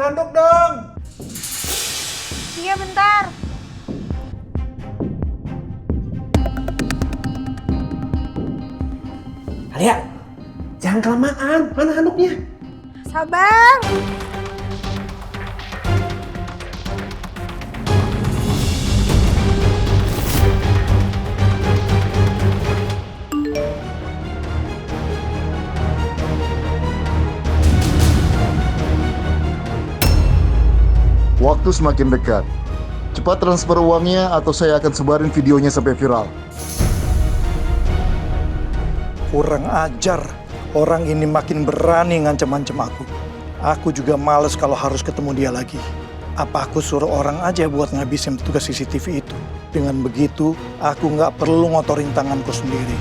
handuk dong. Iya, bentar. Alia, jangan kelamaan. Mana handuknya? Sabar. Waktu semakin dekat. Cepat transfer uangnya atau saya akan sebarin videonya sampai viral. Kurang ajar. Orang ini makin berani ngancam-ngancam aku. Aku juga males kalau harus ketemu dia lagi. Apa aku suruh orang aja buat ngabisin tugas CCTV itu? Dengan begitu, aku nggak perlu ngotorin tanganku sendiri.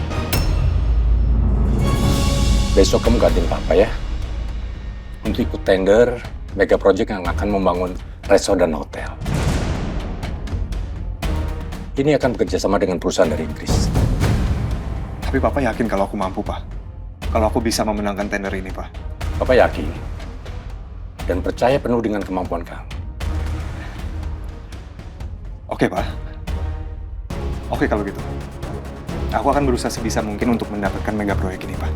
Besok kamu gantiin papa ya. Untuk ikut tender mega project yang akan membangun resort dan hotel. Ini akan bekerja sama dengan perusahaan dari Inggris. Tapi Papa yakin kalau aku mampu, Pak? Kalau aku bisa memenangkan tender ini, Pak? Papa yakin dan percaya penuh dengan kemampuan kamu. Oke, Pak. Oke kalau gitu. Aku akan berusaha sebisa mungkin untuk mendapatkan mega proyek ini, Pak.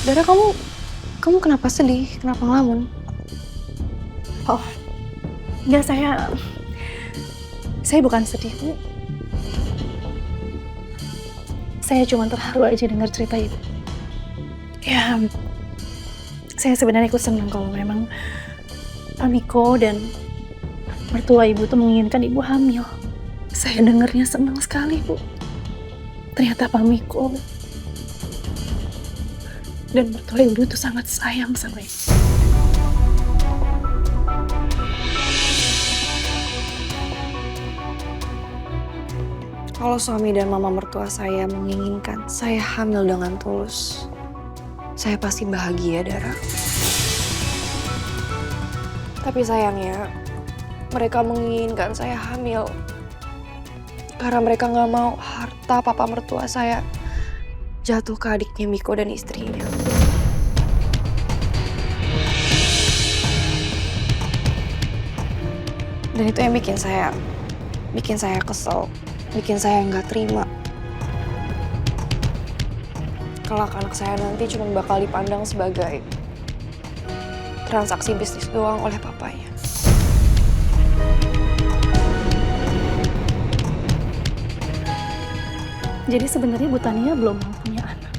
Dara, kamu kenapa sedih? Kenapa ngelamun? Oh, enggak, saya bukan sedih, Bu. Saya cuma terharu aja dengar cerita Ibu. Ya, saya sebenarnya ikut senang kalau memang Pak Miko dan mertua Ibu tuh menginginkan Ibu hamil. Saya dengarnya senang sekali, Bu. Ternyata Pak Miko dan mertua Ibu tuh sangat sayang sama Ibu. Kalau suami dan mama mertua saya menginginkan saya hamil dengan tulus, saya pasti bahagia, Dara. Tapi sayangnya, mereka menginginkan saya hamil karena mereka nggak mau harta papa mertua saya jatuh ke adiknya Miko dan istrinya. Dan itu yang bikin saya kesel. Bikin saya nggak terima. Kelak anak saya nanti cuma bakal dipandang sebagai transaksi bisnis doang oleh papanya. Jadi sebenarnya Bu Tania belum mau punya anak.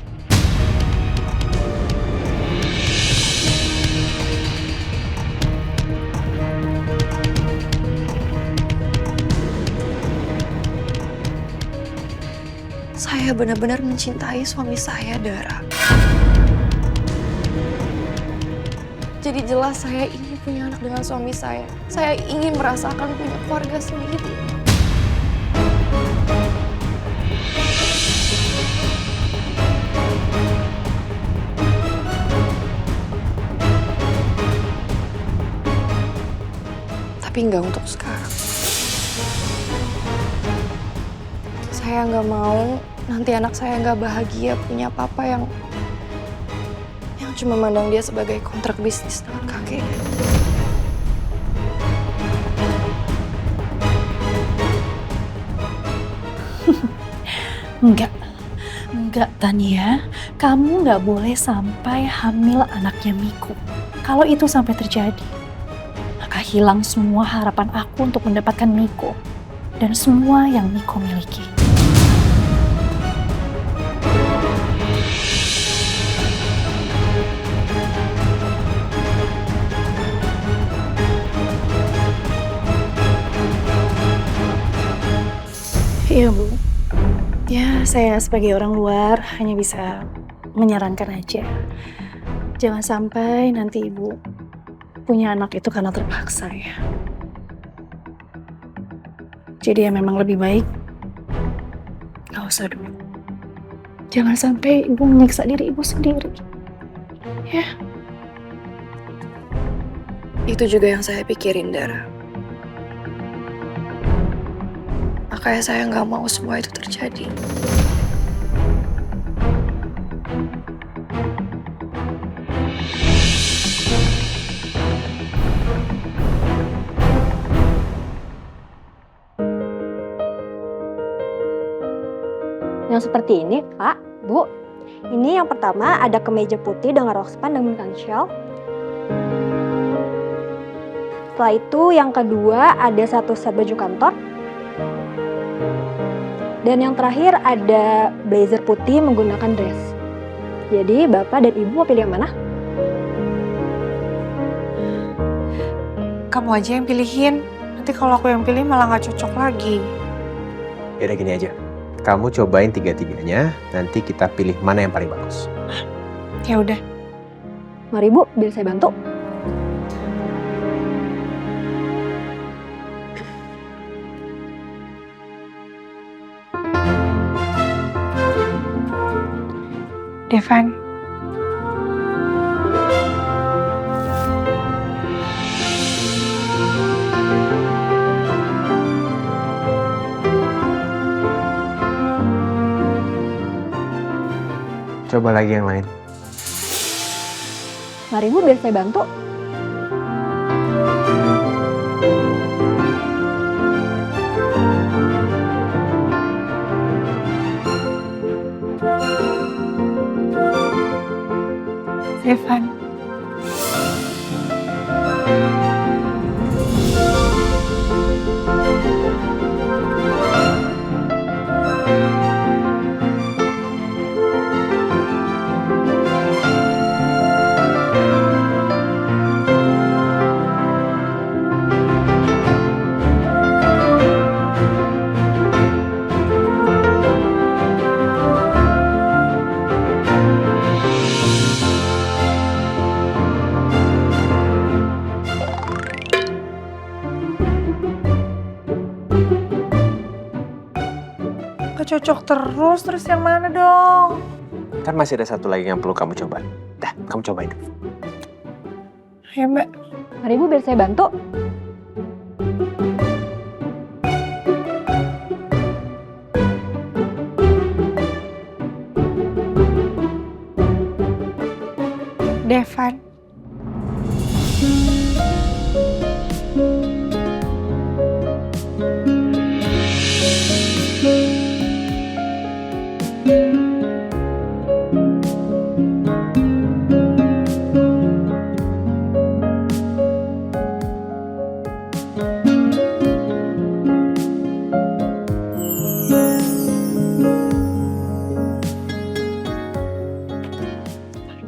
Saya benar-benar mencintai suami saya, Dara. Jadi jelas saya ingin punya anak dengan suami saya. Saya ingin merasakan punya keluarga sendiri. Tapi nggak untuk sekarang. Saya nggak mau nanti anak saya nggak bahagia punya papa yang cuma mandang dia sebagai kontrak bisnis dengan kakeknya. Enggak Tania, kamu nggak boleh sampai hamil anaknya Miko. Kalau itu sampai terjadi, maka hilang semua harapan aku untuk mendapatkan Miko dan semua yang Miko miliki. Iya, Bu. Ya, saya sebagai orang luar hanya bisa menyarankan aja. Jangan sampai nanti Ibu punya anak itu karena terpaksa ya. Jadi ya memang lebih baik nggak usah dulu. Jangan sampai Ibu menyiksa diri Ibu sendiri. Ya. Itu juga yang saya pikirin, Dara. Makanya saya nggak mau semua itu terjadi. Yang seperti ini, Pak, Bu. Ini yang pertama ada kemeja putih dengan rok span dan menggunakan shell. Setelah itu yang kedua ada satu set baju kantor. Dan yang terakhir ada blazer putih menggunakan dress. Jadi Bapak dan Ibu mau pilih yang mana? Kamu aja yang pilihin. Nanti kalau aku yang pilih malah nggak cocok lagi. Yaudah gini aja. Kamu cobain tiga-tiganya, nanti kita pilih mana yang paling bagus. Ya udah. Mari Bu, biar saya bantu. Devan. Coba lagi yang lain. Mari Bu, biar saya bantu. Devan. Cocok terus yang mana dong? Kan masih ada satu lagi yang perlu kamu coba. Dah, kamu cobain. Ya Mbak. Mari Bu, biar saya bantu. Devan.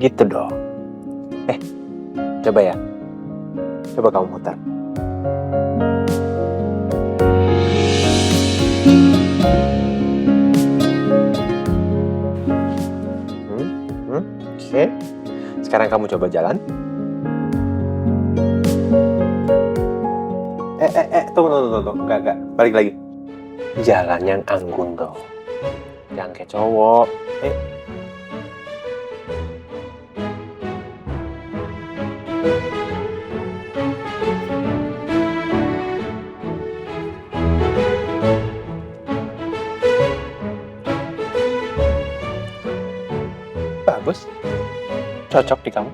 Gitu dong. Coba ya. Coba kamu mutar. Oke. Sekarang kamu coba jalan. Tunggu. Enggak. Balik lagi. Jalan yang anggun dong. Jangan kayak cowok. Bagus. Cocok di kamu.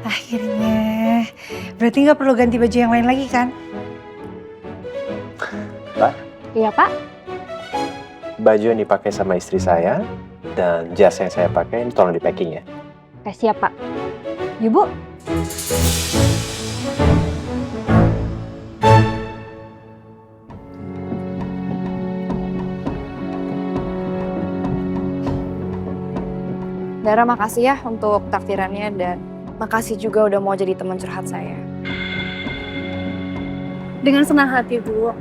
Akhirnya. Berarti nggak perlu ganti baju yang lain lagi kan? Pak, Iya Pak. baju yang dipakai sama istri saya dan jas yang saya pakai ini tolong di packing ya. Oke, siap Pak. Yuk Bu. Dara, makasih ya untuk takdirannya dan makasih juga udah mau jadi teman curhat saya. Dengan senang hati, Bu.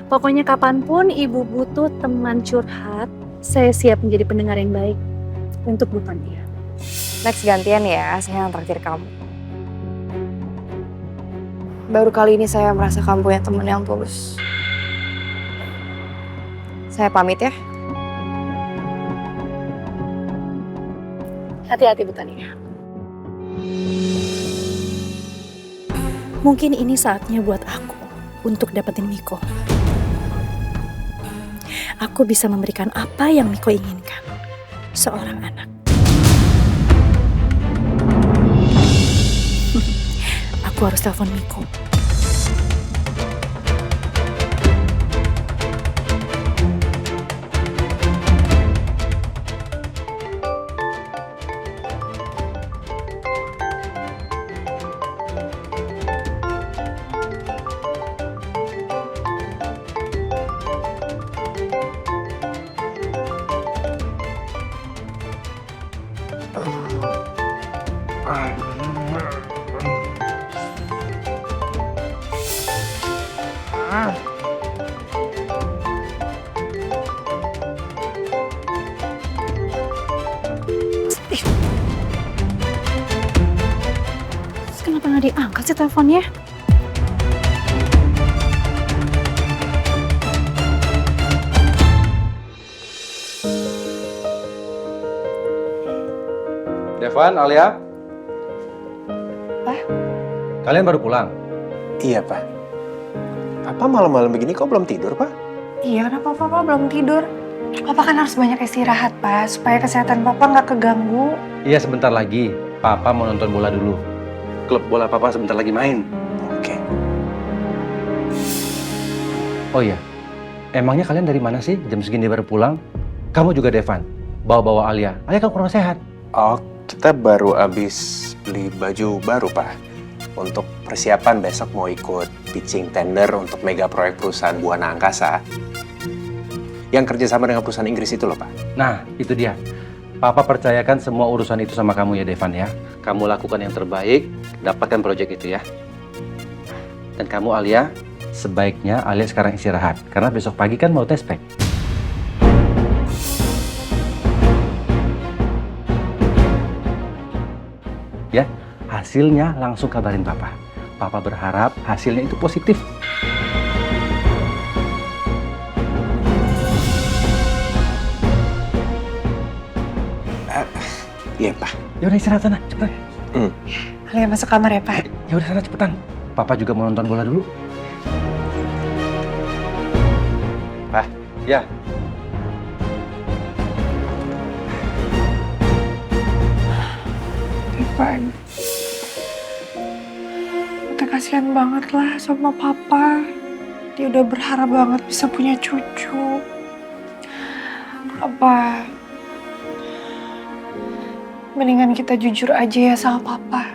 Pokoknya kapanpun Ibu butuh teman curhat, saya siap menjadi pendengar yang baik untuk Bu Tania. Next gantian ya, saya yang traktir kamu. Baru kali ini saya merasa kamu punya teman yang tulus. Saya pamit ya. Hati-hati Bu Tania. Mungkin ini saatnya buat aku untuk dapetin Miko. Aku bisa memberikan apa yang Miko inginkan. Seorang anak. Aku harus telepon Miko. Ih. Terus kenapa nggak diangkat sih teleponnya? Devan, Alia. Pak? Kalian baru pulang? Iya, Pak. Papa malam-malam begini kok belum tidur, Pak? Iya, kenapa Papa belum tidur? Papa kan harus banyak istirahat, Pak, supaya kesehatan Papa nggak keganggu. Iya, sebentar lagi. Papa mau nonton bola dulu. Klub bola Papa sebentar lagi main. Oke. Oh iya, emangnya kalian dari mana sih? Jam segini baru pulang? Kamu juga, Devan. Bawa-bawa Alia. Alia kan kurang sehat. Oh, kita baru habis beli baju baru, Pak. Untuk persiapan besok mau ikut pitching tender untuk mega proyek perusahaan Buana Angkasa. Yang kerjasama dengan perusahaan Inggris itu loh, Pak. Nah, itu dia. Papa percayakan semua urusan itu sama kamu ya, Devan ya. Kamu lakukan yang terbaik, dapatkan proyek itu ya. Dan kamu, Alia, sebaiknya Alia sekarang istirahat. Karena besok pagi kan mau tes pack. Ya, hasilnya langsung kabarin Papa. Papa berharap hasilnya itu positif. Iya, Pak. Ya udah istirahat sana, cepetan. Kalian masuk kamar ya, Pak? Ya udah sana cepetan. Papa juga mau nonton bola dulu. Pak. Ya. Devan. Kita kasihan banget lah sama Papa. Dia udah berharap banget bisa punya cucu. Apa mendingan kita jujur aja ya sama Papa.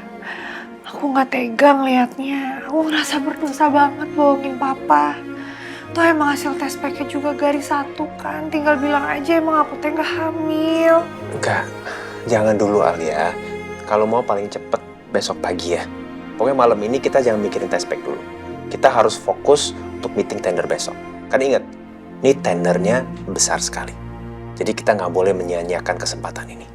Aku nggak tega ngeliatnya. Aku ngerasa berdosa banget bohongin Papa. Toh emang hasil tes packnya juga garis 1 kan. Tinggal bilang aja emang aku teh nggak hamil. Enggak, jangan dulu Alia. Kalau mau paling cepet besok pagi ya. Pokoknya malam ini kita jangan mikirin tes pack dulu. Kita harus fokus untuk meeting tender besok. Kan ingat, ini tendernya besar sekali. Jadi kita nggak boleh menyia-nyiakan kesempatan ini.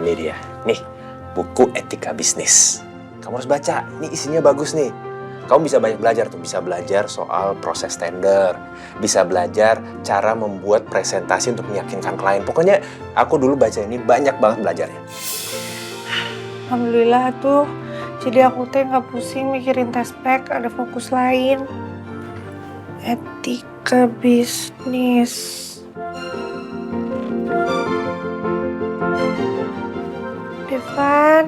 Ini dia, nih buku etika bisnis. Kamu harus baca, ini isinya bagus nih. Kamu bisa banyak belajar tuh, bisa belajar soal proses tender, bisa belajar cara membuat presentasi untuk meyakinkan klien. Pokoknya aku dulu baca ini banyak banget belajarnya. Alhamdulillah tuh, jadi aku teh nggak pusing mikirin tes pack, ada fokus lain. Etika bisnis. Devan,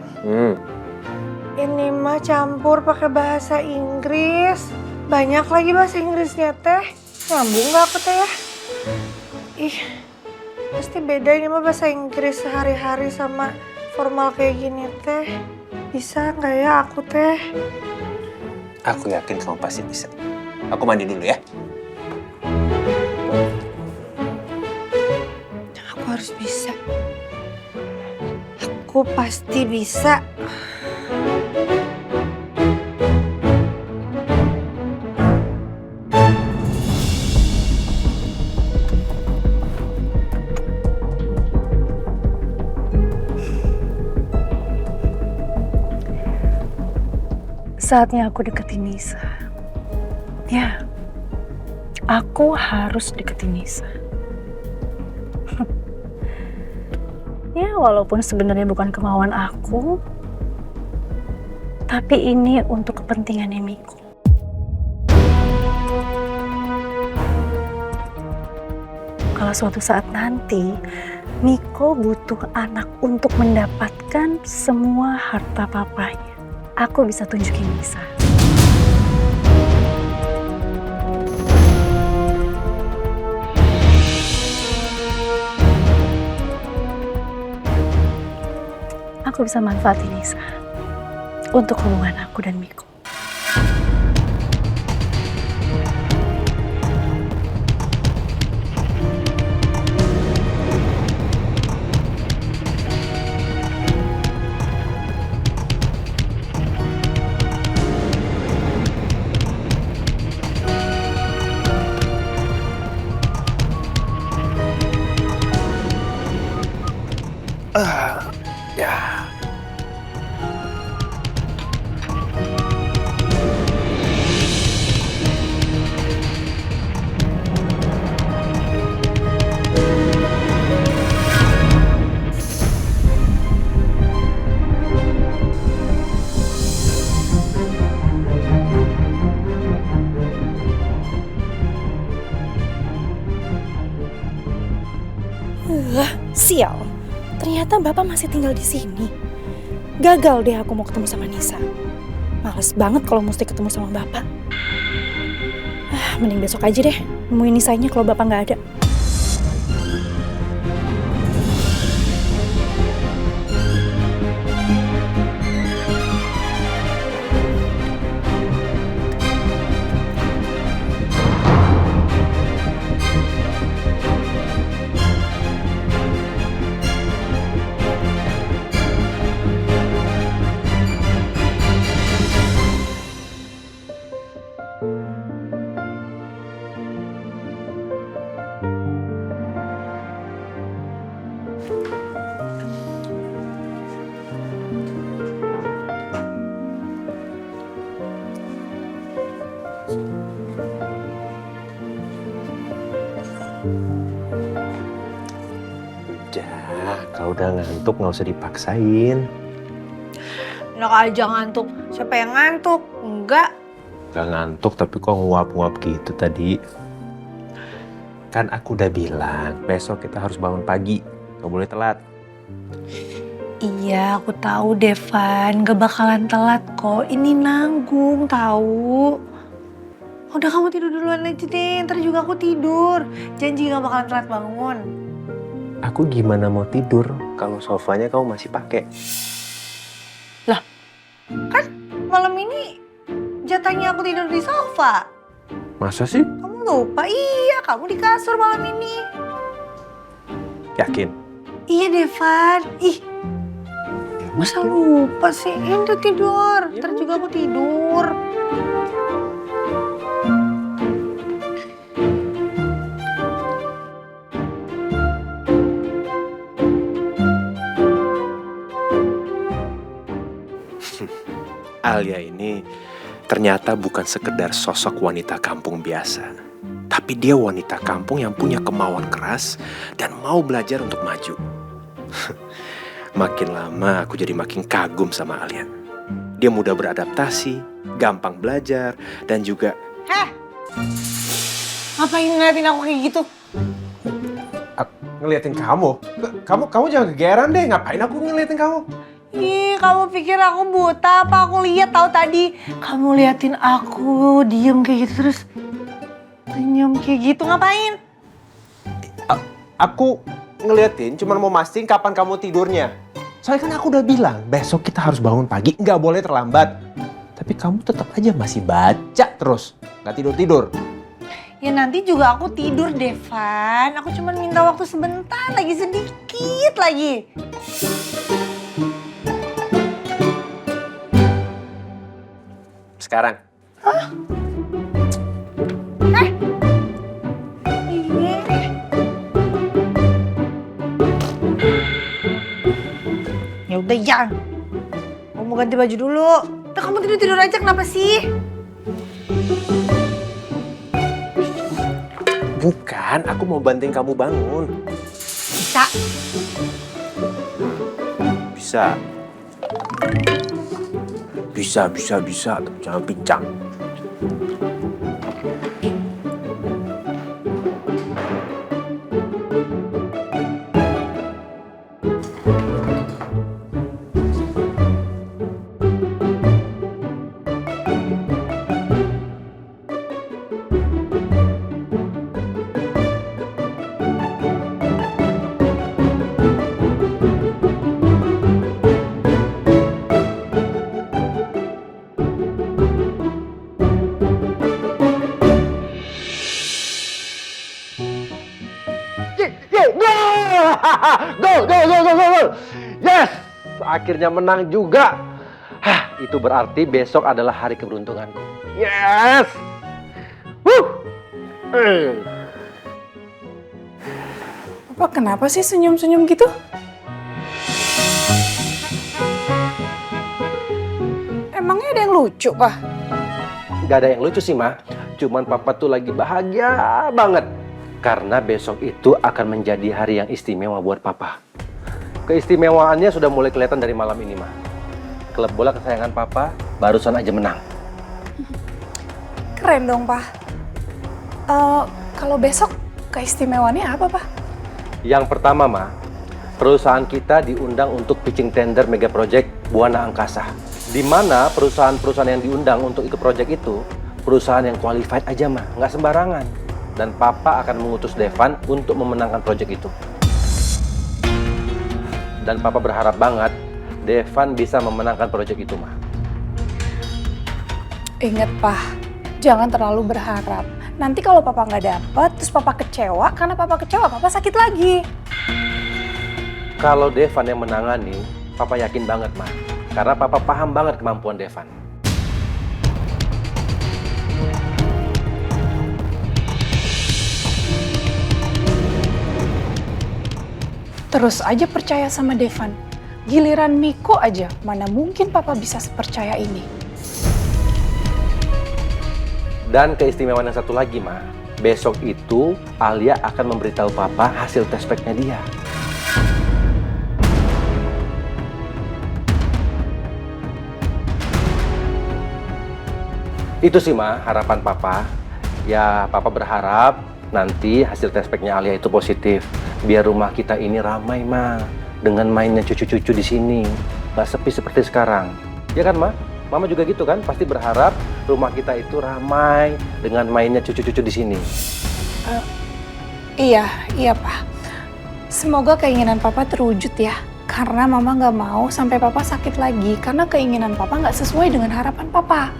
ini mah campur pakai bahasa Inggris. Banyak lagi bahasa Inggrisnya teh. Nyambung nggak aku teh ya? Ih, pasti beda ini mah bahasa Inggris sehari-hari sama formal kayak gini teh. Bisa nggak ya aku teh? Aku yakin kamu pasti bisa. Aku mandi dulu ya. Aku harus bisa. Aku pasti bisa. Saatnya aku deketin Nisa. Ya, aku harus deketin Nisa. Ya, walaupun sebenarnya bukan kemauan aku, tapi ini untuk kepentingannya Miko. Kalau suatu saat nanti Miko butuh anak untuk mendapatkan semua harta papanya, aku bisa tunjukin Nisa. Aku bisa manfaatin Nisa untuk hubungan aku dan Miko. Sial, ternyata Bapak masih tinggal di sini. Gagal deh aku mau ketemu sama Nisa. Males banget kalau mesti ketemu sama Bapak. Mending besok aja deh, nemuin Nisanya kalau Bapak nggak ada. Kalau udah ngantuk nggak usah dipaksain. Enak aja ngantuk. Siapa yang ngantuk? Enggak. Gak ngantuk tapi kok nguap-nguap gitu tadi. Kan aku udah bilang besok kita harus bangun pagi. Gak boleh telat. Iya, aku tahu Devan. Gak bakalan telat kok. Ini nanggung tahu. Udah kamu tidur duluan aja deh. Ntar juga aku tidur. Janji gak bakalan telat bangun. Aku gimana mau tidur kalau sofanya kamu masih pakai? Lah, kan malam ini jatahnya aku tidur di sofa. Masa sih? Kamu lupa? Iya, kamu di kasur malam ini. Yakin? Iya, Devan. Ih, masa lupa sih? Ini tidur. Ntar juga aku tidur. Alia ini ternyata bukan sekedar sosok wanita kampung biasa. Tapi dia wanita kampung yang punya kemauan keras dan mau belajar untuk maju. Makin lama aku jadi makin kagum sama Alia. Dia mudah beradaptasi, gampang belajar, dan juga... Ngapain ngeliatin aku kayak gitu? Ngeliatin kamu? Kamu jangan kegeeran deh, ngapain aku ngeliatin kamu? Ih, kamu pikir aku buta apa? Aku lihat tahu tadi. Kamu liatin aku, diem kayak gitu terus senyum kayak gitu. Ngapain? Aku ngeliatin cuma mau mastiin kapan kamu tidurnya. Soalnya kan aku udah bilang besok kita harus bangun pagi, nggak boleh terlambat. Tapi kamu tetap aja masih baca terus, nggak tidur-tidur. Ya nanti juga aku tidur, Devan. Aku cuma minta waktu sebentar lagi, sedikit lagi. Sekarang. Ya udah ya. Aku mau ganti baju dulu. Udah kamu tidur aja, kenapa sih? Bukan, aku mau bantuin kamu bangun. Bisa. Bisa. Bisa. Jangan pincang. Gol! Yes! Akhirnya menang juga. Itu berarti besok adalah hari keberuntunganku. Yes! Bapak kenapa sih senyum-senyum gitu? Emangnya ada yang lucu, Pak? Gak ada yang lucu sih, Ma. Cuman Papa tuh lagi bahagia banget. Karena besok itu akan menjadi hari yang istimewa buat Papa. Keistimewaannya sudah mulai kelihatan dari malam ini, Ma. Klub bola kesayangan Papa barusan aja menang. Keren dong, Pak. Kalau besok keistimewaannya apa, Pak? Yang pertama, Ma, perusahaan kita diundang untuk pitching tender mega project Buana Angkasa. Di mana perusahaan-perusahaan yang diundang untuk ikut project itu, perusahaan yang qualified aja mah, nggak sembarangan. Dan Papa akan mengutus Devan untuk memenangkan project itu. Dan Papa berharap banget Devan bisa memenangkan project itu mah. Ingat, Pak, jangan terlalu berharap. Nanti kalau Papa nggak dapet, terus Papa kecewa, karena Papa kecewa, Papa sakit lagi. Kalau Devan yang menangani, Papa yakin banget, Ma. Karena Papa paham banget kemampuan Devan. Terus aja percaya sama Devan. Giliran Miko aja, mana mungkin Papa bisa sepercaya ini. Dan keistimewaan yang satu lagi, Ma. Besok itu, Alia akan memberitahu Papa hasil tes pack-nya dia. Itu sih, Ma, harapan Papa. Ya, Papa berharap nanti hasil tes pack-nya Alia itu positif. Biar rumah kita ini ramai, Ma. Dengan mainnya cucu-cucu di sini. Nggak sepi seperti sekarang. Ya kan, Ma? Mama juga gitu kan? Pasti berharap rumah kita itu ramai dengan mainnya cucu-cucu di sini. Iya, Pak. Semoga keinginan Papa terwujud ya. Karena Mama nggak mau sampai Papa sakit lagi. Karena keinginan Papa nggak sesuai dengan harapan Papa.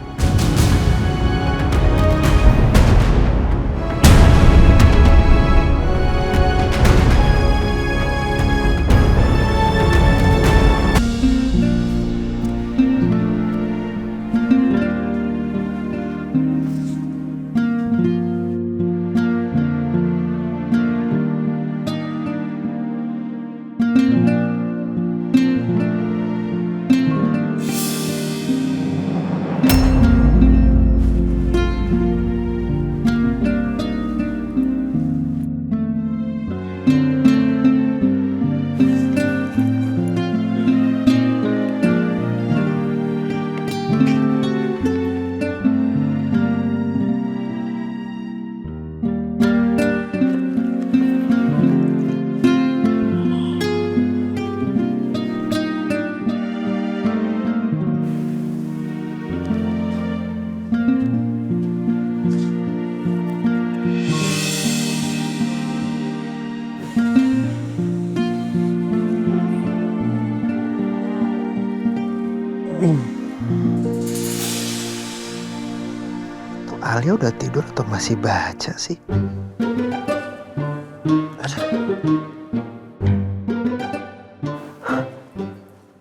Alia udah tidur atau masih baca sih?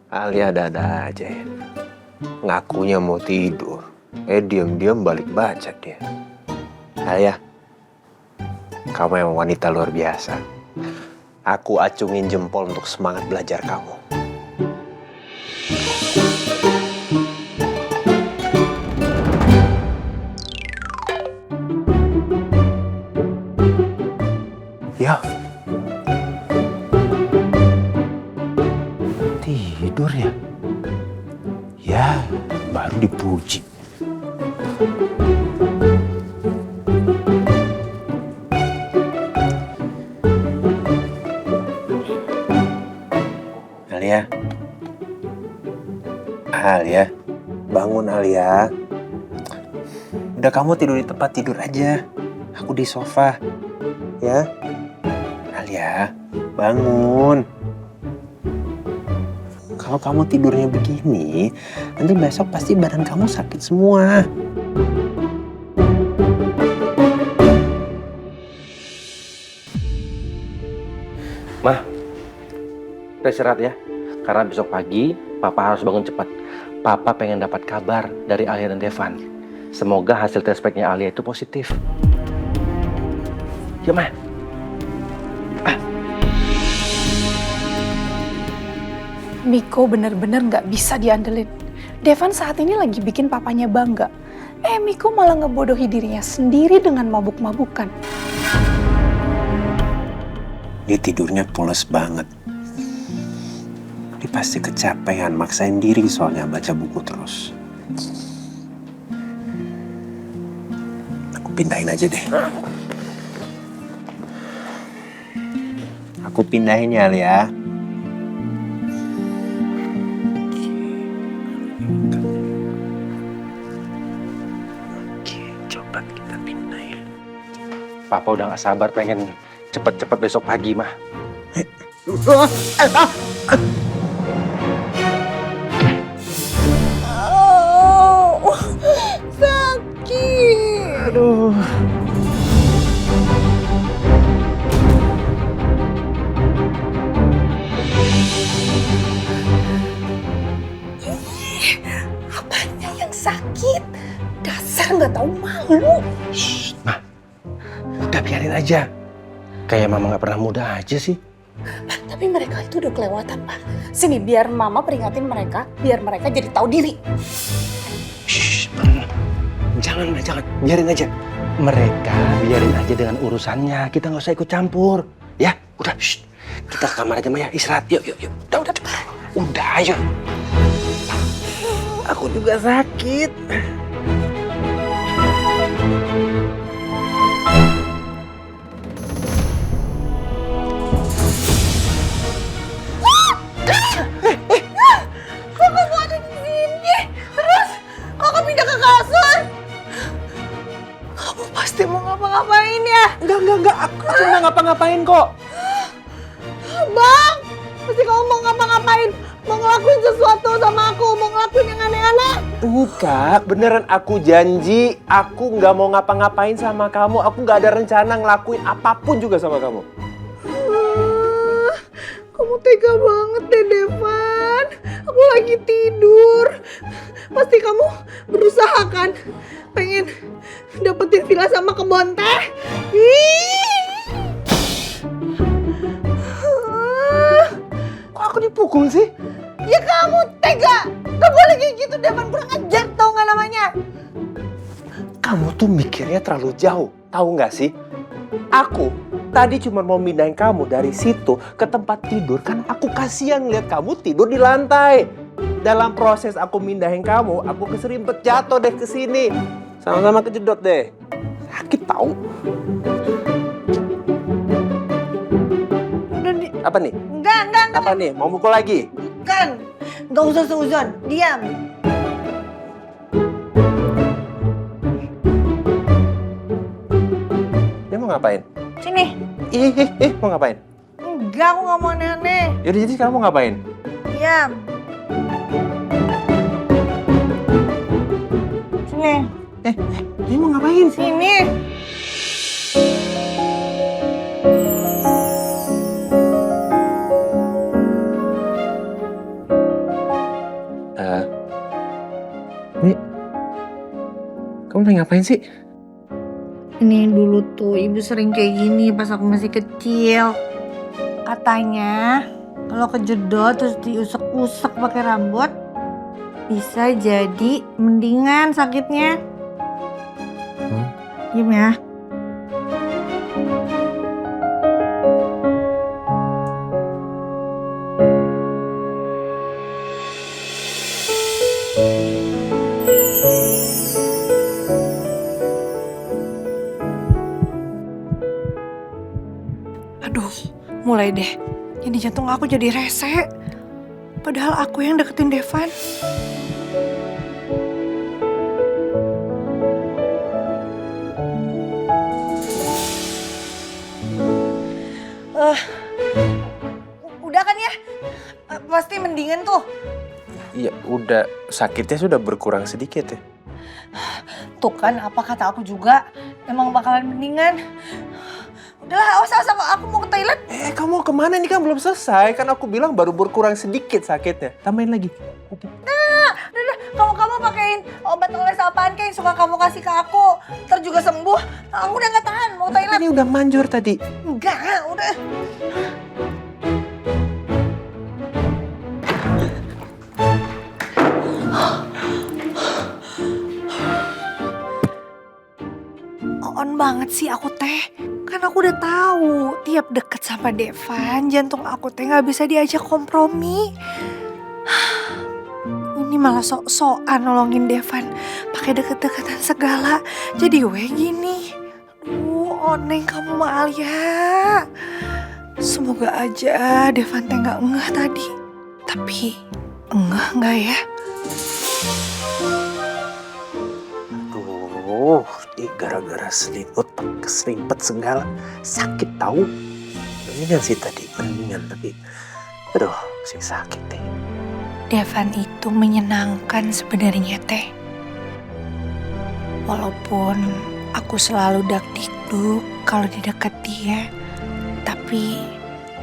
Alia ada-ada aja ya. Ngakunya mau tidur. Diam-diam balik baca dia. Alia, kamu emang wanita luar biasa. Aku acungin jempol untuk semangat belajar kamu. Ya. Tidur ya? Ya, baru dipuji. Alia. Alia, bangun Alia. Udah kamu tidur di tempat tidur aja. Aku di sofa. Ya. Alia, bangun. Kalau kamu tidurnya begini, nanti besok pasti badan kamu sakit semua. Mah, kita istirahat ya. Karena besok pagi, Papa harus bangun cepat. Papa pengen dapat kabar dari Alia dan Devan. Semoga hasil tes pack-nya Alia itu positif. Yuk, Mah. Miko bener-bener nggak bisa diandelin. Devan saat ini lagi bikin papanya bangga. Miko malah ngebodohi dirinya sendiri dengan mabuk-mabukan. Dia tidurnya pules banget. Dia pasti kecapean, maksain diri soalnya baca buku terus. Aku pindahin aja deh. Aku pindahin ya, Alia. Papa udah gak sabar pengen cepet-cepet besok pagi mah. Sakit. Aduh. Apanya yang sakit? Dasar nggak tahu malu. Shh, Mah. Udah biarin aja. Kayak mama gak pernah muda aja sih. Tapi mereka itu udah kelewatan, Pak. Sini, biar mama peringatin mereka, biar mereka jadi tahu diri. Shh, jangan, Ma, jangan. Biarin aja. Mereka biarin aja dengan urusannya. Kita nggak usah ikut campur. Ya, udah. Shh. Kita ke kamar aja, Ma, ya. Istirahat. Yuk. Udah. Udah, ayo. Aku juga sakit. Kok kamu ada di sini? Terus, kok kamu pindah ke kasur? Kamu pasti mau ngapa-ngapain ya? Enggak. Aku nggak ngapa-ngapain kok. Bang, pasti kamu mau ngapa-ngapain? Mau ngelakuin sesuatu sama aku? Mau ngelakuin yang aneh-aneh? Enggak, beneran aku janji. Aku nggak mau ngapa-ngapain sama kamu. Aku nggak ada rencana ngelakuin apapun juga sama kamu. Kamu tega banget deh, Devan. Aku lagi tidur. Pasti kamu berusaha kan? Pengen dapetin villa sama kebun teh? Kok aku dipukul sih? Ya kamu tega. Gak boleh kayak gitu, Devan. Kurang ajar, tau gak namanya? Kamu tuh mikirnya terlalu jauh. Tahu nggak sih? Aku tadi cuma mau mindahin kamu dari situ ke tempat tidur kan aku kasihan lihat kamu tidur di lantai. Dalam proses aku mindahin kamu, aku keserimpet jatuh deh ke sini. Sama-sama kejedot deh. Sakit tahu. Apa nih? Enggak. Apa nih? Mau mukul lagi? Bukan. Gak usah seuzon. Diam. Dia mau ngapain? Sini. Mau ngapain? Enggak, aku gak mau aneh-aneh. Yaudah jadi sekarang mau ngapain? Diam. Sini. Dia mau ngapain? Sini. Ini kamu lagi ngapain sih? Ini dulu tuh ibu sering kayak gini pas aku masih kecil. Katanya kalau kejedot terus diusek-usek pakai rambut bisa jadi mendingan sakitnya. Diam ya. Aduh, mulai deh. Ini jantung aku jadi rese. Padahal aku yang deketin Devan. Udah kan ya? Pasti mendingan tuh. Iya, udah. Sakitnya sudah berkurang sedikit ya. Tuh kan, apa kata aku juga. Emang bakalan mendingan. Udahlah, awas aku mau ke toilet. Kamu mau kemana? Ini kan belum selesai. Kan aku bilang baru berkurang sedikit sakitnya. Tambahin lagi. Udah. Kamu pakein obat oles apaan kayak yang suka kamu kasih ke aku. Ntar juga sembuh. Aku udah gak tahan, mau toilet. Ini udah manjur tadi. Enggak, udah. On banget sih aku teh. Kan aku udah tahu tiap deket sama Devan jantung aku teh nggak bisa diajak kompromi. Ini malah sok-sokan nolongin Devan pakai deket-deketan segala. Jadi gue gini. Aduh, oneng kamu mah Alia. Semoga aja Devan teh nggak ngeh tadi. Tapi ngeh nggak ya? Aduh, tadi gara-gara selimut keserimpet segala. Sakit tahu. Mendingan sih tadi, mendingan tapi aduh, sih sakit deh. Devan itu menyenangkan sebenarnya teh. Walaupun aku selalu dakdikduk kalau di dekat dia, tapi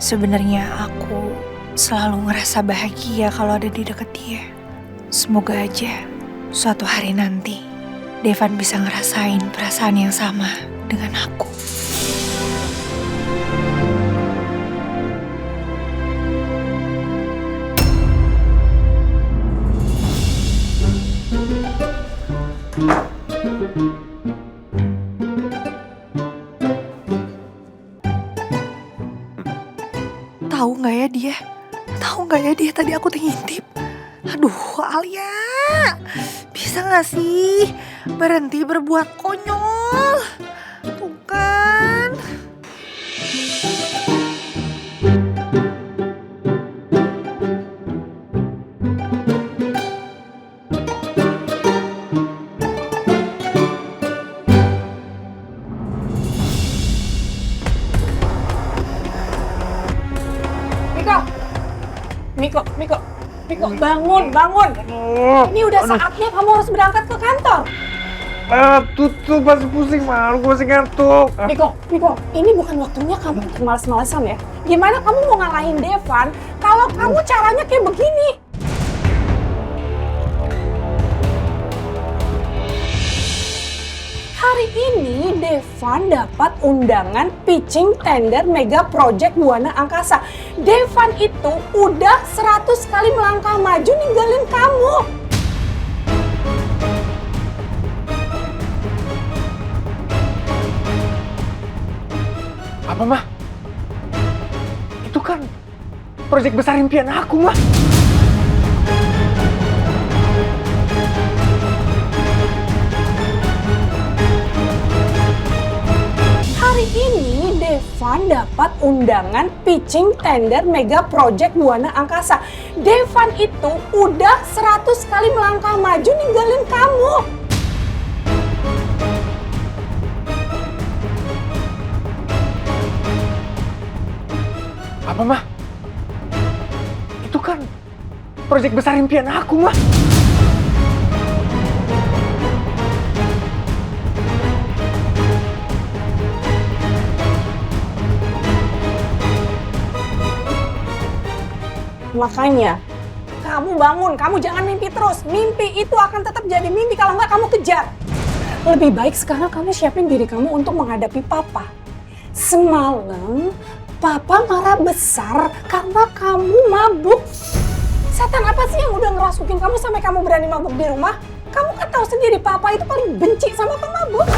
sebenarnya aku selalu ngerasa bahagia kalau ada di dekat dia. Semoga aja suatu hari nanti Devan bisa ngerasain perasaan yang sama dengan aku. Tahu nggak ya dia? Tahu nggak ya dia tadi aku ngintip? Aduh, Alia, bisa nggak sih berhenti berbuat konyol? Tuh kan. Miko, bangun. Ini udah saatnya kamu harus berangkat ke kantor. Tutup, masih pusing, malu, gue masih ngantuk. Miko, ini bukan waktunya kamu untuk malas-malasan ya. Gimana kamu mau ngalahin Devan kalau kamu caranya kayak begini? Hari ini Devan dapat undangan pitching tender mega project Buana Angkasa. Devan itu udah 100 kali melangkah maju ninggalin kamu. Apa, Mah? Itu kan proyek besar impian aku, Mah. Hari ini Devan dapat undangan pitching tender mega project Buana Angkasa. Devan itu udah 100 kali melangkah maju ninggalin kamu. Apa, Mah? Itu kan proyek besar impian aku, Mah. Makanya, kamu bangun, kamu jangan mimpi terus. Mimpi itu akan tetap jadi mimpi kalau nggak kamu kejar. Lebih baik sekarang kamu siapin diri kamu untuk menghadapi Papa. Semalam, Papa marah besar karena kamu mabuk. Setan apa sih yang udah ngerasukin kamu sampai kamu berani mabuk di rumah? Kamu kan tahu sendiri Papa itu paling benci sama pemabuk.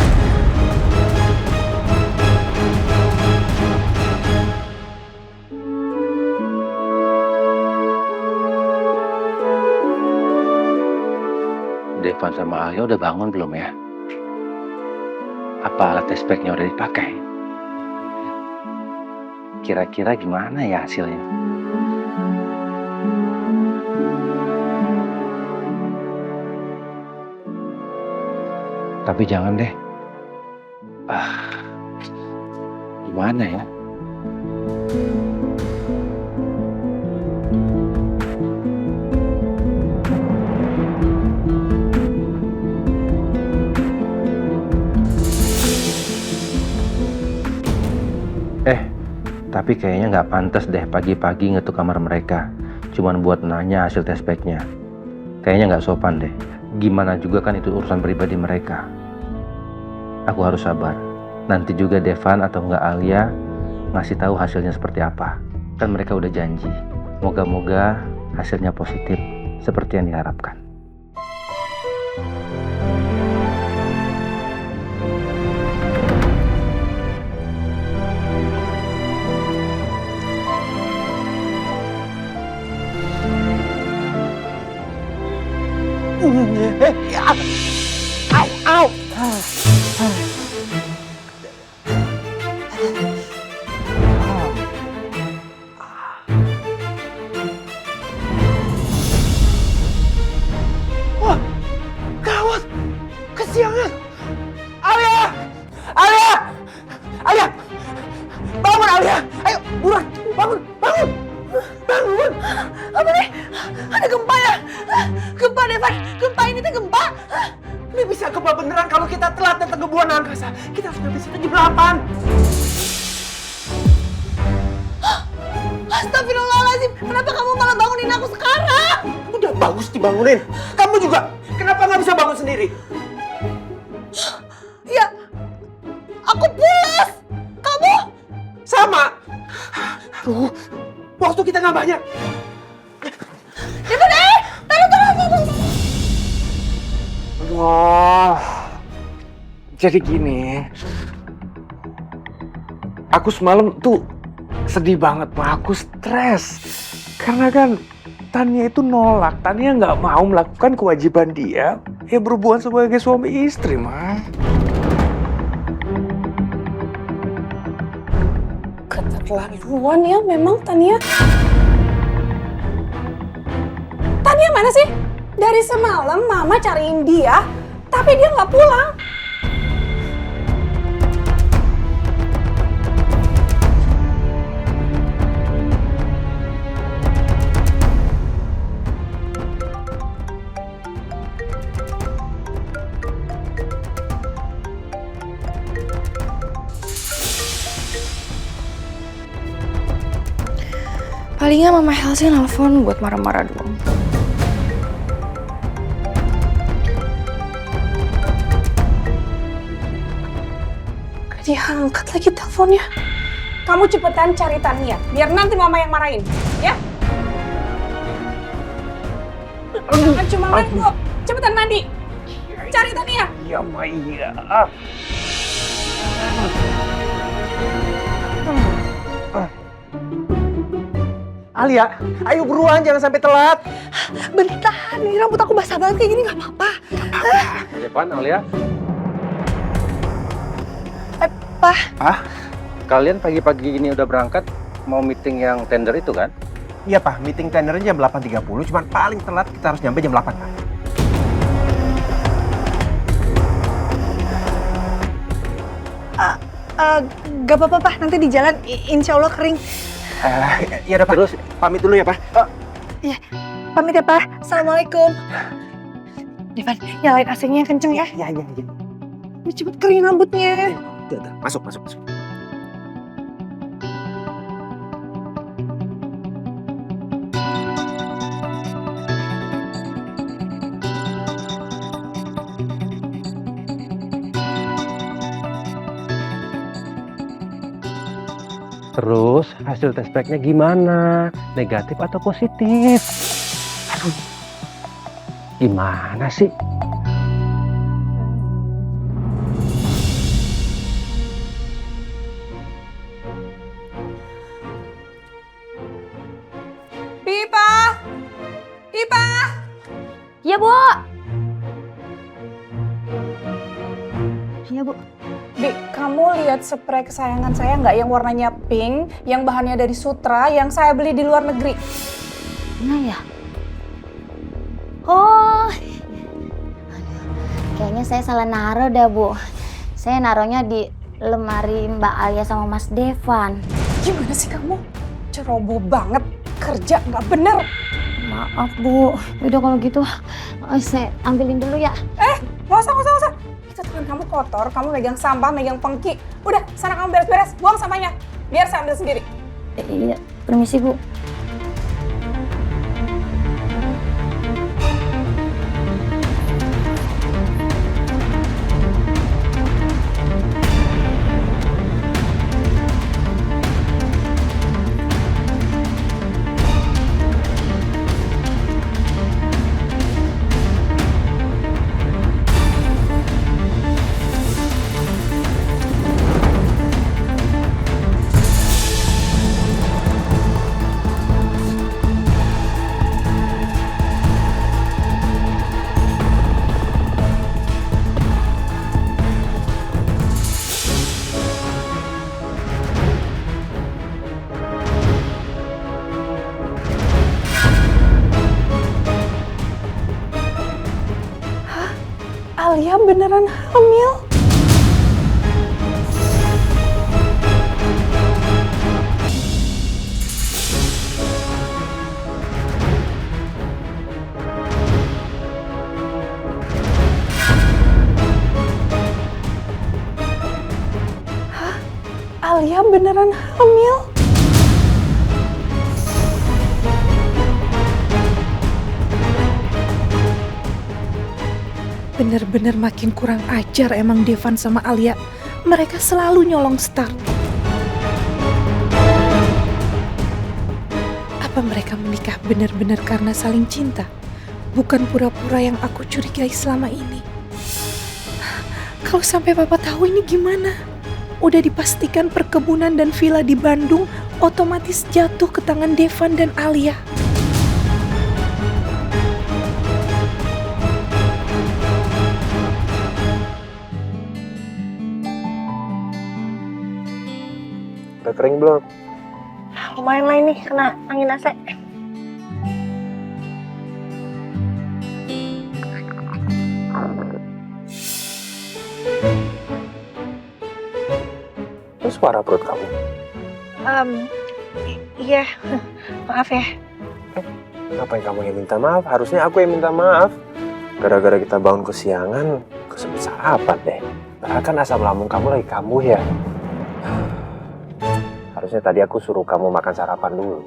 Devan sama Alia udah bangun belum ya? Apa alat tespeknya udah dipakai? Kira-kira gimana ya hasilnya? Tapi jangan deh. Gimana ya? Tapi kayaknya nggak pantas deh pagi-pagi ngetuk kamar mereka. Cuman buat nanya hasil tes packnya. Kayaknya nggak sopan deh. Gimana juga kan itu urusan pribadi mereka. Aku harus sabar. Nanti juga Devan atau nggak Alia ngasih tahu hasilnya seperti apa. Kan mereka udah janji. Moga-moga hasilnya positif seperti yang diharapkan. Au! Wah, gawat! Kesiangan! Alia! Gempa, Devan. Gempa ini tuh gempa. Ini bisa gempa beneran kalau kita telat datang ke buana angkasa. Kita harus nyampe situ jam 8. Astagfirullahaladzim. Kenapa kamu malah bangunin aku sekarang? Udah bagus dibangunin. Kamu juga. Kenapa nggak bisa bangun sendiri? Ya, aku pulas. Kamu? Sama. Aduh, waktu kita nggak banyak. Devan, taruh. Wah, jadi gini. Aku semalam tuh sedih banget, Ma. Aku stres. Karena kan Tania itu nolak. Tania nggak mau melakukan kewajiban dia. Ya berhubungan sebagai suami istri, Ma. Keterlaluan ya memang Tania. Tania mana sih? Dari semalam Mama cariin dia, tapi dia nggak pulang. Palingnya Mama Helsi nelfon buat marah-marah dulu. Gak diangkat lagi teleponnya. Kamu cepetan cari Tania, biar nanti Mama yang marahin, ya? Jangan cuma ngangguk, cepetan mandi. Cari Tania. Iya, Ma, iya. Alia, ayo buruan jangan sampai telat. Bentar, ini rambut aku basah banget kayak gini nggak apa-apa. Devan, Alia. Pak. Ah? Kalian pagi-pagi ini udah berangkat mau meeting yang tender itu kan? Iya Pak, meeting tendernya jam 8.30, cuman paling telat kita harus nyampe jam 8 Pak. Gak apa-apa, Pak. Nanti di jalan insya Allah kering. Ya udah Pak, terus pamit dulu ya Pak. Iya, pamit ya, Pak. Assalamualaikum. Devan, nyalain AC-nya yang kenceng ya. Iya. Ini cepet kering rambutnya. Udah, masuk. Terus hasil tes packnya gimana? Negatif atau positif? Aduh, gimana sih? Pipa! Iya, Bu. Iya, Bu. Bi, kamu lihat spray kesayangan saya nggak yang warnanya pink, yang bahannya dari Sutra, yang saya beli di luar negeri? Mana ya? Oh, kayaknya saya salah naruh dah, Bu. Saya naruhnya di lemari Mbak Alia sama Mas Devan. Gimana sih kamu? Ceroboh banget, kerja nggak bener. Maaf, Bu. Udah kalau gitu, saya ambilin dulu ya. Nggak usah. Itu tangan kamu kotor, kamu megang sampah, megang pengki. Udah, sana kamu beres-beres, buang sampahnya. Biar saya ambil sendiri. Iya, permisi, Bu. Alia beneran hamil? Alia beneran hamil. Bener-bener makin kurang ajar emang Devan sama Alia. Mereka selalu nyolong start. Apa mereka menikah benar-benar karena saling cinta? Bukan pura-pura yang aku curigai selama ini. Kalau sampai papa tahu ini gimana? Udah dipastikan perkebunan dan villa di Bandung otomatis jatuh ke tangan Devan dan Alia. Udah kering belum? Lumayan lah ini kena angin AC. Itu suara perut kamu. Iya, maaf ya. Ngapain kamu yang minta maaf? Harusnya aku yang minta maaf. Gara-gara kita bangun kesiangan, kesebut sarapan deh. Padahal kan asam lambung kamu lagi kambuh ya. Harusnya tadi aku suruh kamu makan sarapan dulu.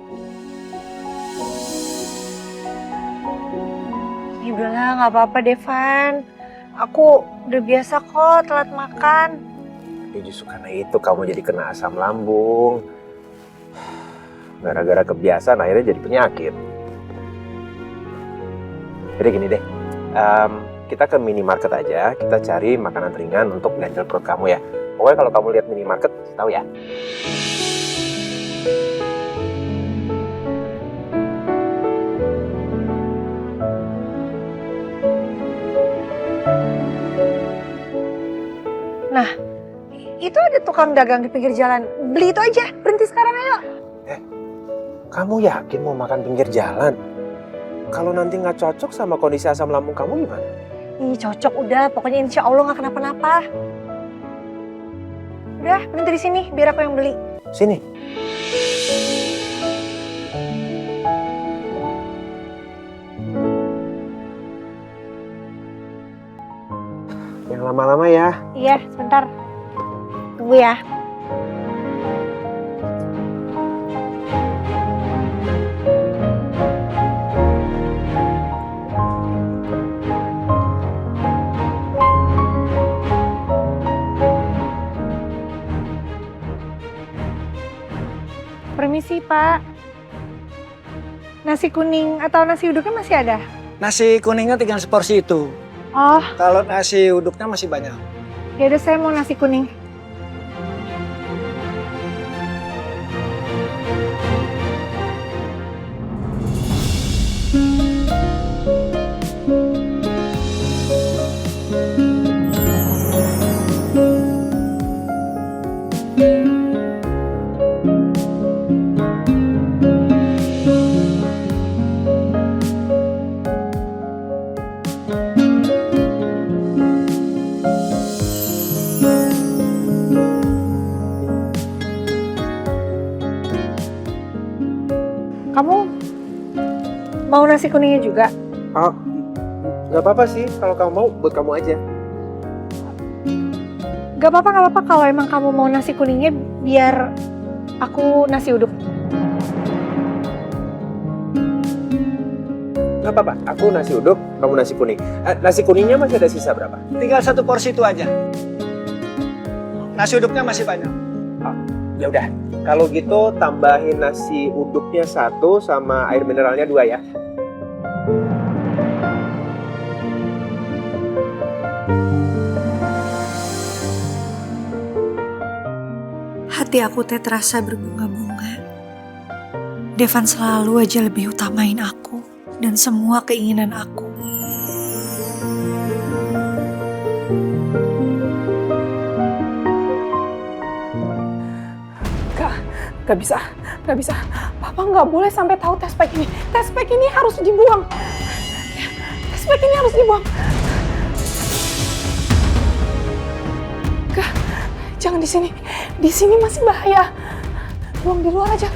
Ya udahlah, nggak apa-apa Devan. Aku udah biasa kok telat makan. Tapi justru karena itu kamu jadi kena asam lambung. Gara-gara kebiasaan akhirnya jadi penyakit. Jadi gini deh, kita ke minimarket aja, kita cari makanan ringan untuk ganjel perut kamu ya. Pokoknya kalau kamu lihat minimarket, tahu ya. Nah, itu ada tukang dagang di pinggir jalan. Beli itu aja, berhenti sekarang ayo. Kamu yakin mau makan pinggir jalan? Kalau nanti nggak cocok sama kondisi asam lambung kamu gimana? Ih, cocok udah, pokoknya insya Allah nggak kenapa-napa. Udah, berhenti di sini, biar aku yang beli. Sini. Yang lama-lama ya. Iya, sebentar. Tunggu ya. Permisi, Pak. Nasi kuning atau nasi uduknya masih ada? Nasi kuningnya tinggal seporsi itu. Oh, Kalau nasi uduknya masih banyak. ya udah saya mau nasi kuning. Kamu mau nasi kuningnya juga? Oh, nggak apa-apa sih. Kalau kamu mau, buat kamu aja. Gak apa-apa kalau emang kamu mau nasi kuningnya biar aku nasi uduk. Nggak apa-apa. Aku nasi uduk, kamu nasi kuning. Nasi kuningnya masih ada sisa berapa? Tinggal satu porsi itu aja. Nasi uduknya masih banyak. Oh, ya udah. Kalau gitu tambahin nasi uduknya 1 sama air mineralnya 2 ya. Hati aku teh terasa berbunga-bunga. Devan selalu aja lebih utamain aku dan semua keinginan aku. Gak bisa. Papa nggak boleh sampai tahu tes pack ini. Tes pack ini harus dibuang. Tes pack ini harus dibuang. Gak, jangan di sini. Di sini masih bahaya. Buang di luar aja.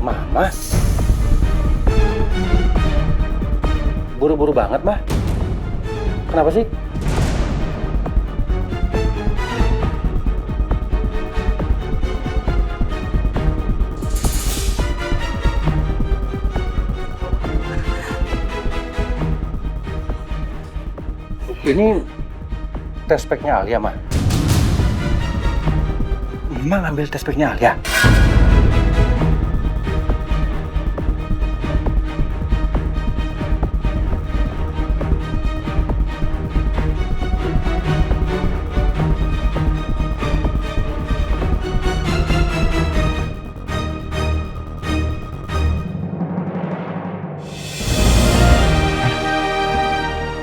Mama? Buru-buru banget, Mah. Kenapa sih? Ini tes packnya Alia, Mah. Mama ngambil tes packnya Alia.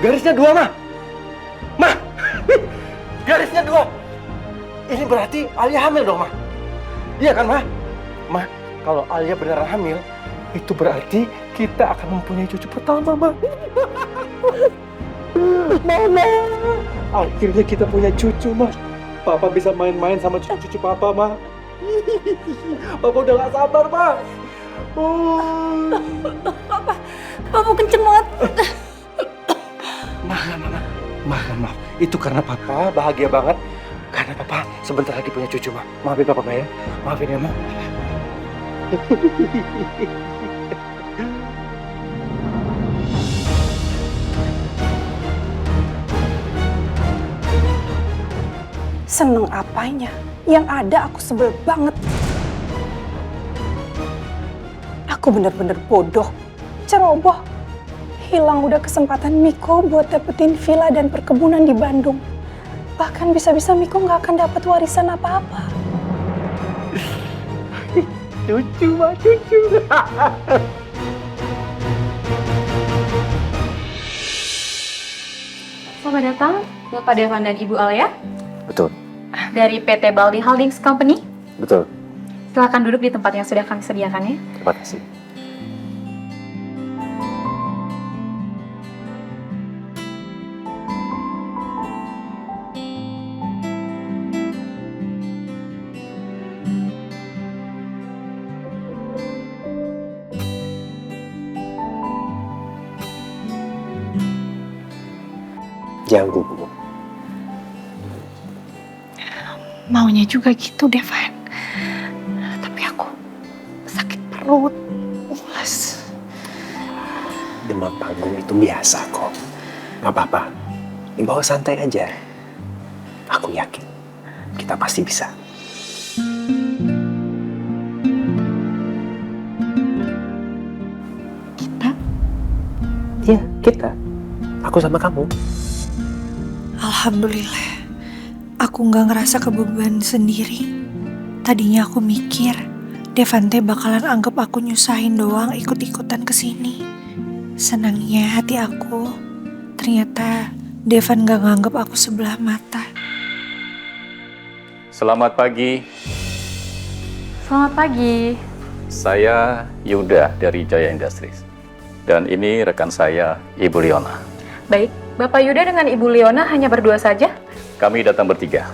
Garisnya 2, Mah. Mah, garisnya 2. Ini berarti Alia hamil dong, Mah. Iya kan, Mah? Mah, kalau Alia beneran hamil, itu berarti kita akan mempunyai cucu pertama, Mah. Mama, akhirnya kita punya cucu, Mah. Papa bisa main-main sama cucu-cucu Papa, Mah. Papa udah gak sabar, Mah. Papa kencemot. Maaf. Itu karena Papa bahagia banget. Karena Papa sebentar lagi punya cucu, Mah. Maafin Papa, Mah, ya. Maafin ya, Mah. Seneng apanya? Yang ada aku sebel banget. Aku bener-bener bodoh, ceroboh. Hilang udah kesempatan Miko buat dapetin villa dan perkebunan di Bandung. Bahkan bisa-bisa Miko nggak akan dapat warisan apa-apa. Cucu, Mah, cucu. Selamat datang, Bapak Devan dan Ibu Alia. Betul. Dari PT Baldi Holdings Company. Betul. Silakan duduk di tempat yang sudah kami sediakan ya. Terima kasih. Jangan gugup. Maunya juga gitu, Devan. Tapi aku sakit perut, mules. Demam panggung itu biasa kok. Gak apa-apa. Dibawa santai aja. Aku yakin kita pasti bisa. Kita? Iya, kita. Aku sama kamu. Alhamdulillah, aku nggak ngerasa kebeban sendiri. Tadinya aku mikir, Devante bakalan anggap aku nyusahin doang ikut-ikutan kesini. Senangnya hati aku, ternyata Devan nggak nganggap aku sebelah mata. Selamat pagi, Selamat pagi. saya Yuda dari Jaya Industries. Dan ini rekan saya, Ibu Leona. Baik, Bapak Yuda dengan Ibu Leona hanya berdua saja? Kami datang bertiga.